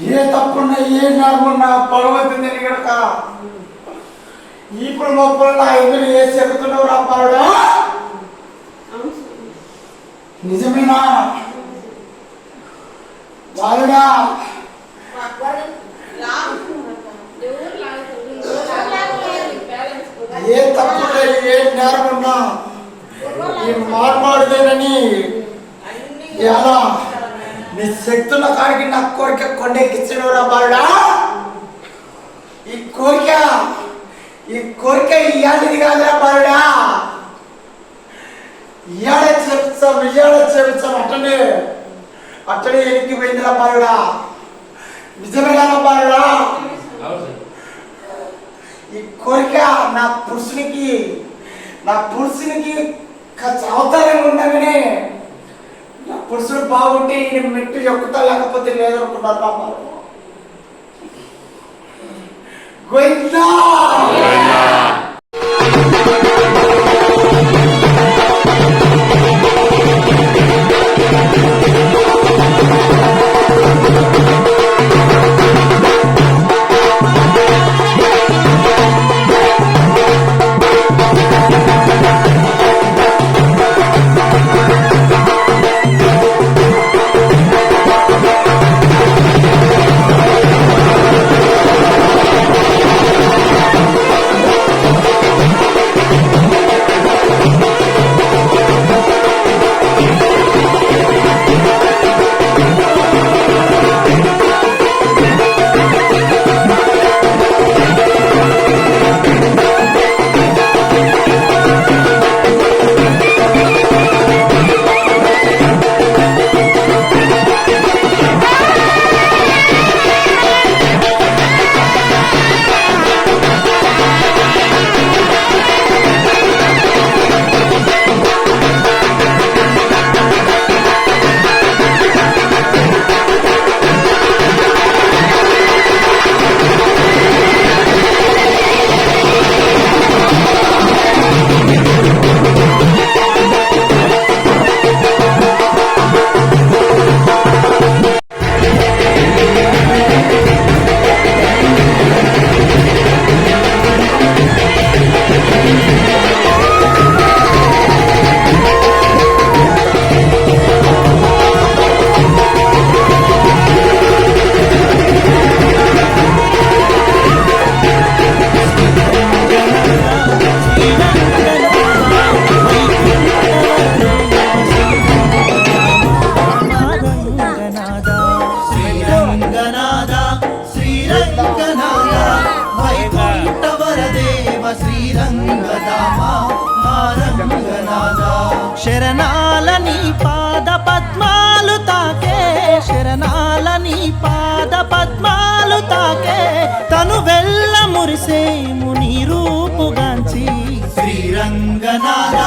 ఏ తప్పున్నా ఏ నేరమున్నా భగవంతుని కనుక ఇప్పుడు మొక్కలు ఐదు ఏ చెబుతున్నావు రా పాడు నిజమేనా బాలుడా ఏ తప్పున్నా ఏ నేరమున్నా ఈ మార్మాడుదేనని ఎలా నీ శక్తున్న కాడికి నా కోరిక కొండెక్కించనురా బాలుడా ఈ కోరిక ఇయాలిది కాదురా బాలుడా ఇయాడ చెప్తాం అట్టనే ఎక్కిపోయిందిరా బాలుడా నిజమేనా బాలుడా ఈ కోరిక నా పురుషునికి అవతారంగా ఉండగానే నా పురుషుడు బాగుంటే ఈయన మెట్టు ఎక్కుతా లేకపోతే లేదనుకున్నారు పాప గోవిందా శరణాలని పాద పద్మాలు తాకే శరణాలని పాద పద్మాలు తాకే తను వెళ్ళ మురిసేము నీ రూపుగాంచి శ్రీరంగనాథ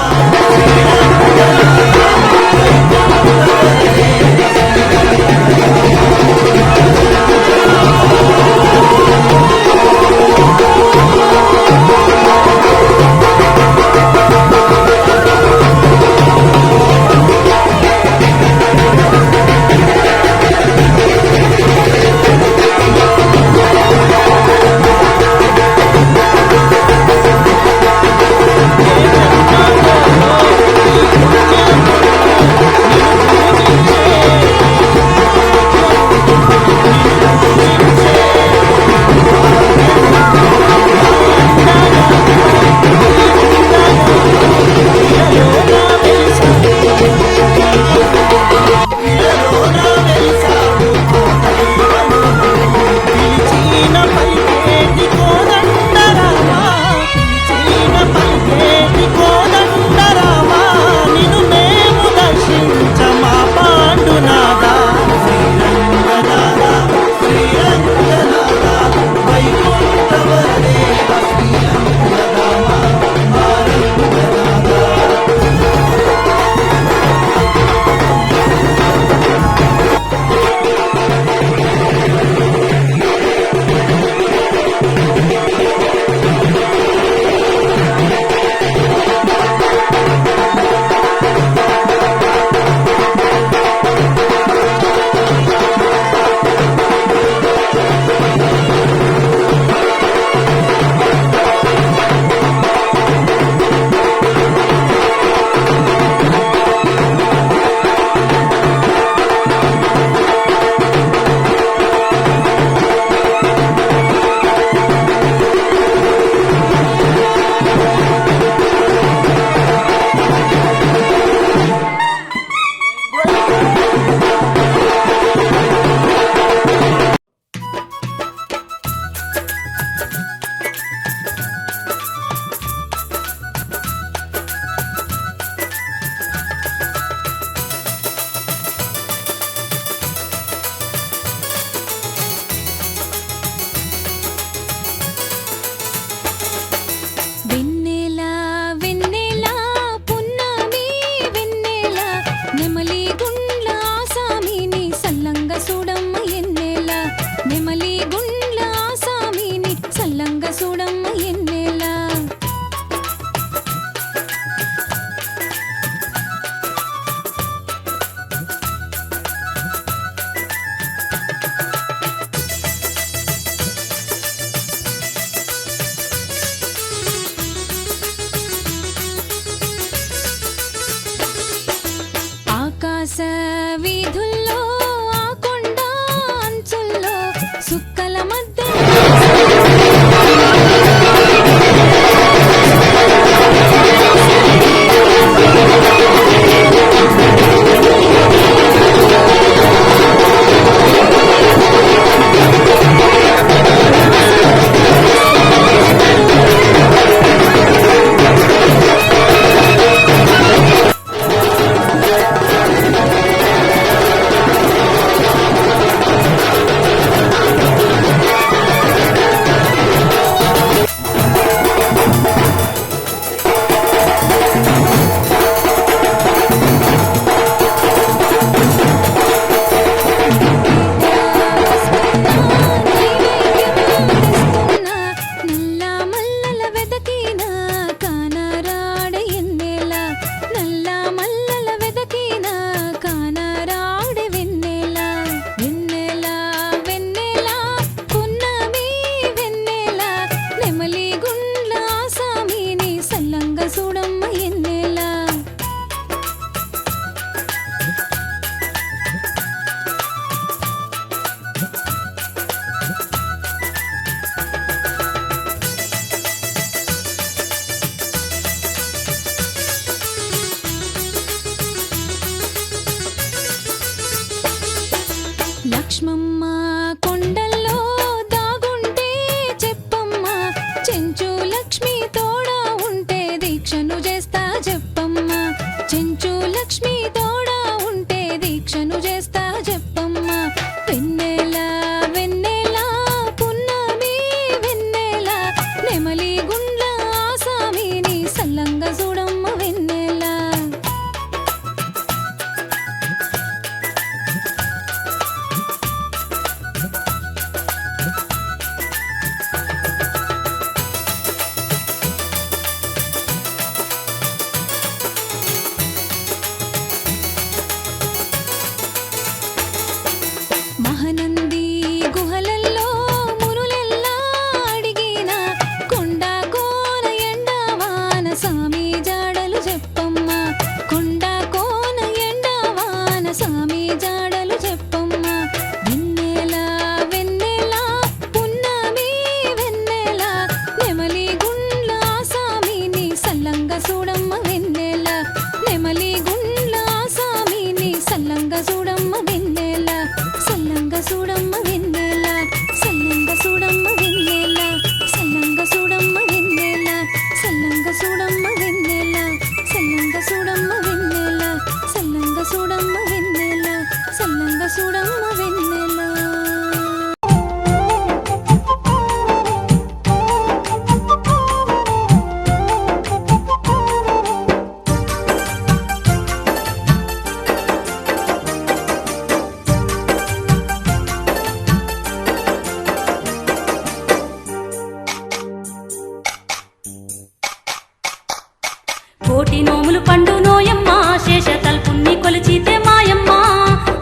నోములు పండు నోయమ్మ శేష తల్పుణ్ణి కొలిచితే మాయమ్మ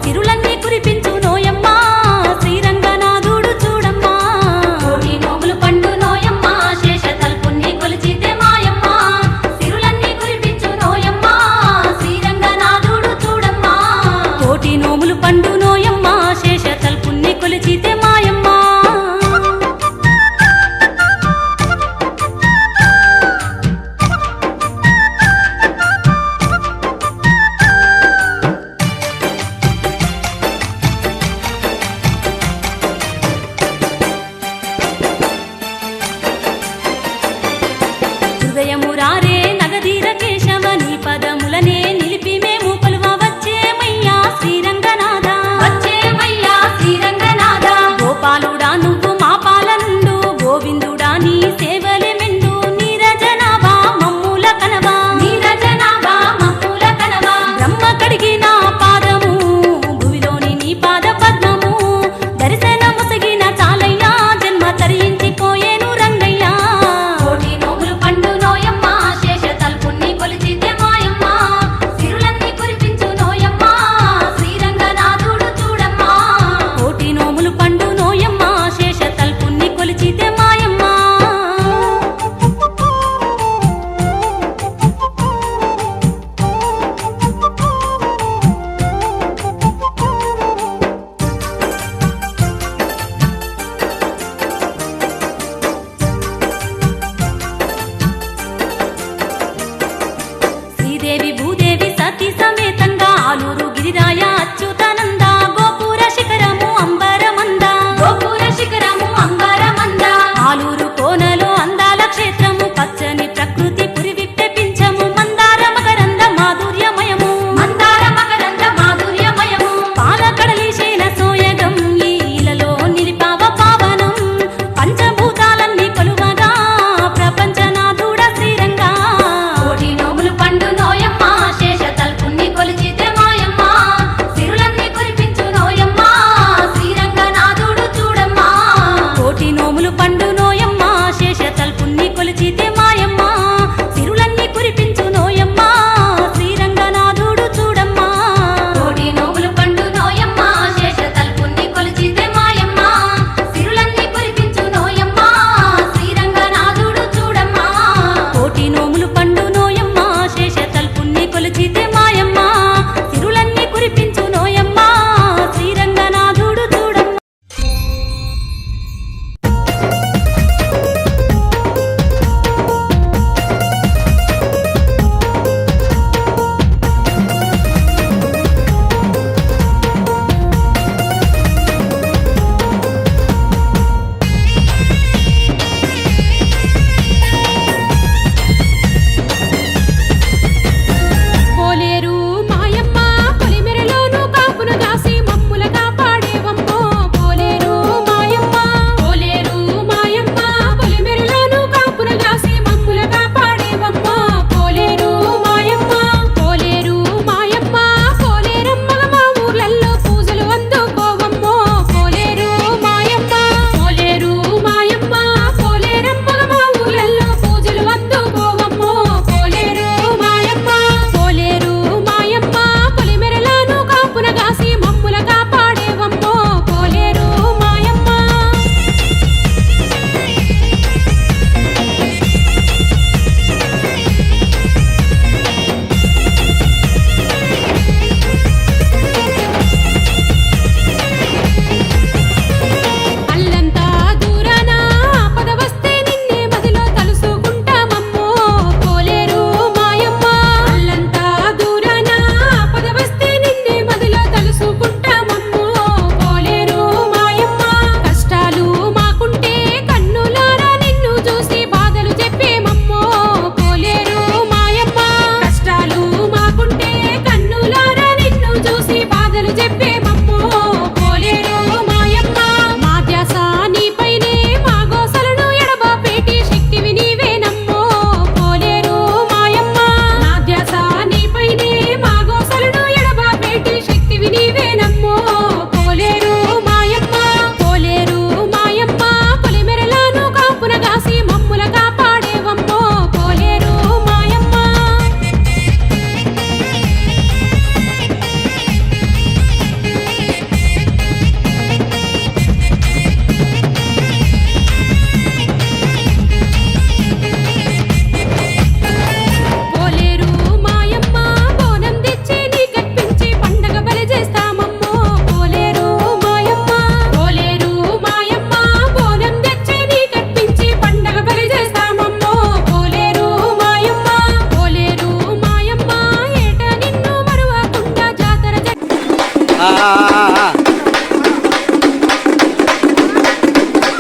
తిరులన్నీ కురిపించు నోయమ్మ శ్రీరంగనాథుడు చూడమ్మా కోటి నోములు పండు నోయమ్మ శేష తల్పుణ్ణి కొలిచితే మాయమ్మ తిరులన్నీ కురిపించు నోయమ్మ శ్రీరంగనాథుడు చూడమ్మా కోటి నోములు పండు నోయమ్మ శేష తల్పుణ్ణి కొలిచితే మాయమ్మ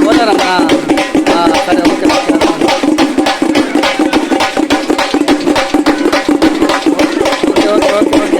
పోతారమ్మా సరే ఓకే ఓకే ఓకే ఓకే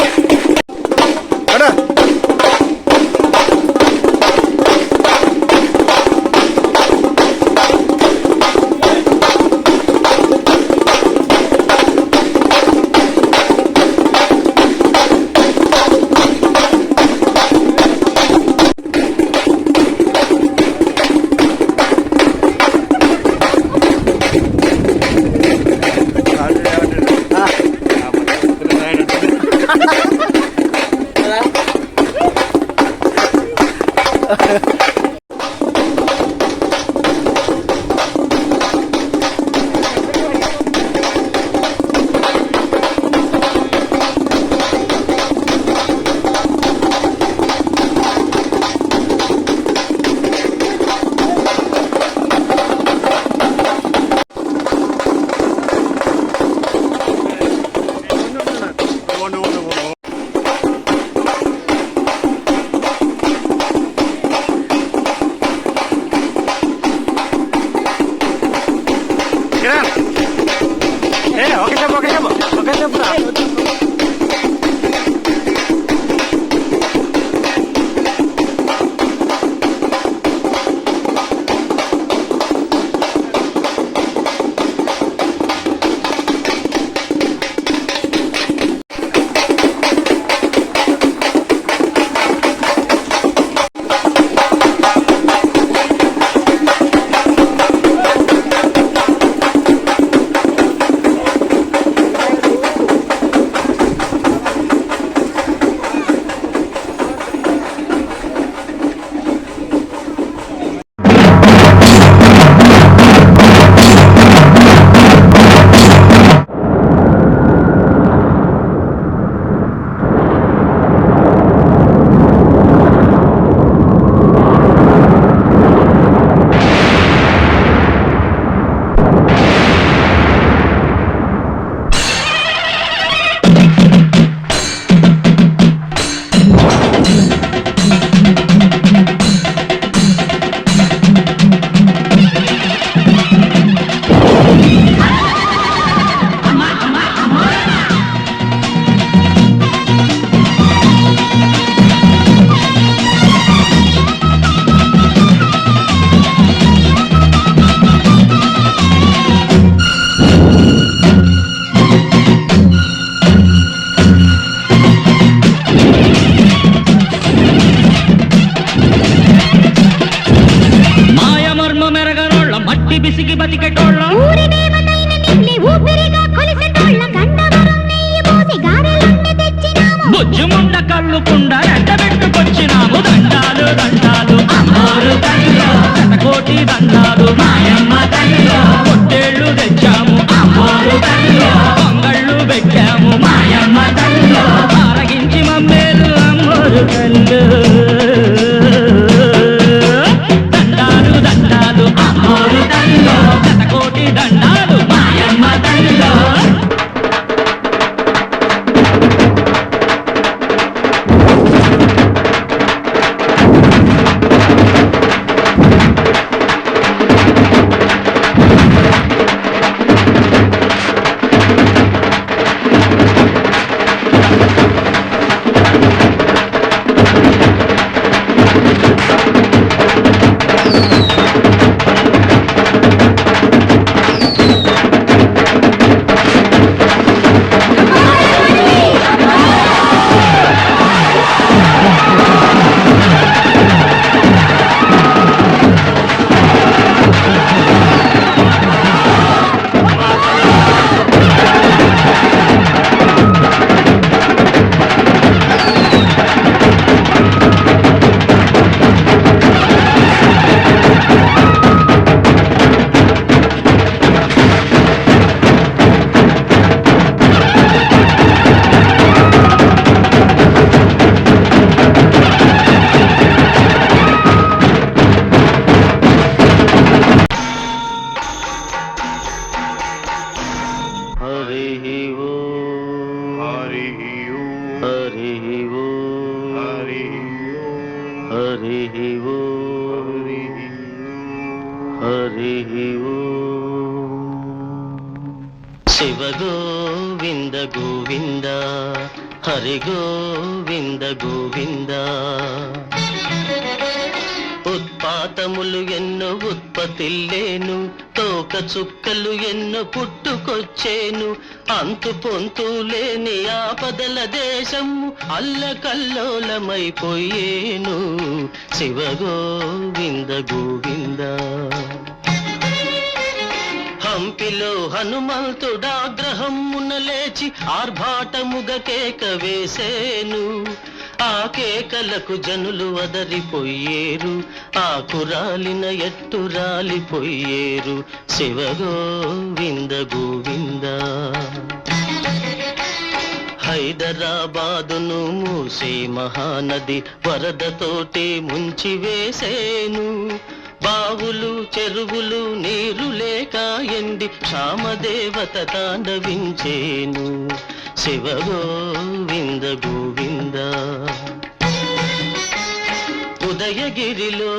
బిసిగి బతికెటోళ్ళ ఊరి దేవతైన నిన్నే ఊపిరిగా కొలిసెటోళ్ళ గండవరం నెయ్యి పోసి గారెలన్నీ తెచ్చినాము బుజ్జుముండ కళ్ళుకుండ ఎండబెట్టుకొచ్చినాము దండాలు దండాలు అమ్మోరు తల్లిలో శతకోటి దండాలు మాయమ్మ తల్లిలో పొట్టేళ్ళు తెచ్చాము అమ్మోరు తల్లిలో పొంగళ్ళు పెట్టాము మాయమ్మ తల్లిలో ఆరగించి మమ్మేలు అమ్మోరు తల్లు దండాలు దండాలు అమ్మోరు తల్లిలో శతకోటి దండాలు మాయమ్మ తల్లిలో హరి ఓం. శివ గోవింద గోవింద హరి గోవింద గోవింద. ఉత్పాతములు ఎన్నో ఉత్పత్తిల్లేను, తోక చుక్కలు ఎన్నో పుట్టుకొచ్చేను, అంతు పొంతు లేని ఆపదల దేశము అల్లకల్లోలమైపోయేను. శివ గోవింద గోవింద. హంపిలో హనుమంతుడాగ్రహమున లేచి ఆర్భాటముగ కేక వేసేను. ఆ కేకలకు జనులు వదరిపోయేరు, ఆకురాలిన ఎట్టు రాలిపోయేరు. శివ గోవింద గోవింద. హైదరాబాదును మూసే మహానది వరదతోటి ముంచి వేసేను. బావులు చెరువులు నీరు లేక ఎండి క్షామదేవత తాండవించేను. శివ గోవింద గోవింద. ఉదయగిరిలో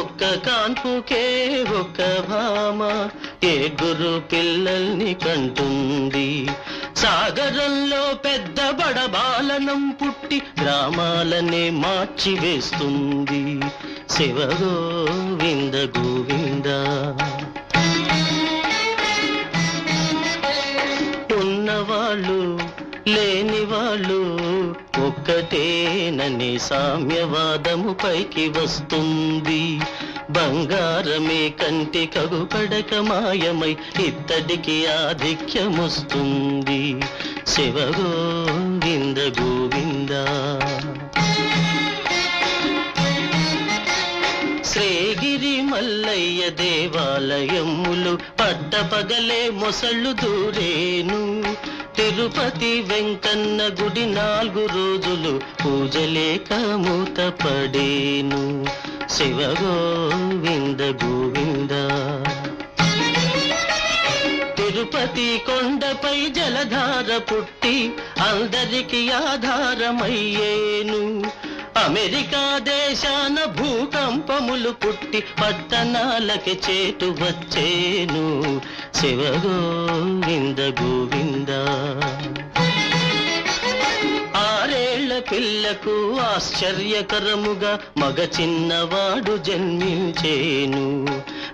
ఒక్క కాన్పుకే ఒక్క భామ ఏడుగురు పిల్లల్ని కంటుంది. సాగరంలో పెద్ద బడబాలనం పుట్టి గ్రామాలనే మార్చివేస్తుంది. శివ గోవింద గోవింద. ఉన్నవాళ్ళు లేని వాళ్ళు ఒక్కటేనని సామ్యవాదము పైకి వస్తుంది. బంగారమే కంటి కగుపడక మాయమై ఇత్తడికి ఆధిక్యమొస్తుంది. శివ గోవింద గోవింద. శ్రీగిరి మల్లయ్య దేవాలయములు పట్టపగలే మొసళ్ళు దూరేను. తిరుపతి వెంకన్న గుడి 4 రోజులు పూజలేక మూతపడేను. శివ గోవింద గోవింద. తిరుపతి కొండపై జలధార పుట్టి అందరికి ఆధారమయ్యేను. అమెరికా దేశాన భూకంపములు పుట్టి పట్టణాలకి చేటు వచ్చేను. శివ గోవింద గోవింద. 6 ఏళ్ల పిల్లకు ఆశ్చర్యకరముగా మగ చిన్నవాడు జన్మించేను.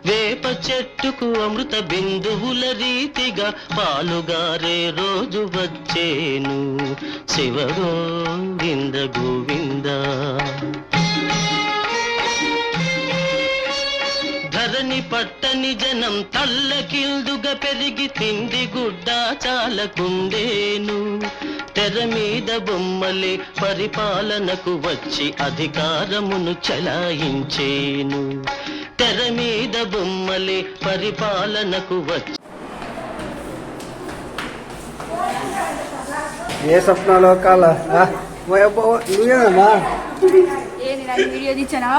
వేప చెట్టుకు అమృత బిందువుల రీతిగా పాలుగారే రోజు వచ్చేను. శివ గోవింద గోవింద. ధరణి పట్టని జనం తల్లకిల్దుగా పెరిగి తిండి గుడ్డ చాలకుండేను. తెర మీద బొమ్మలే పరిపాలనకు వచ్చి అధికారమును చలాయించేను. తెర మీద బొమ్మలే పరిపాలనకు వచ్చి. ఏ స్వప్నాలో కాల నువ్వేనమ్మా వీడియో తీచ్చానా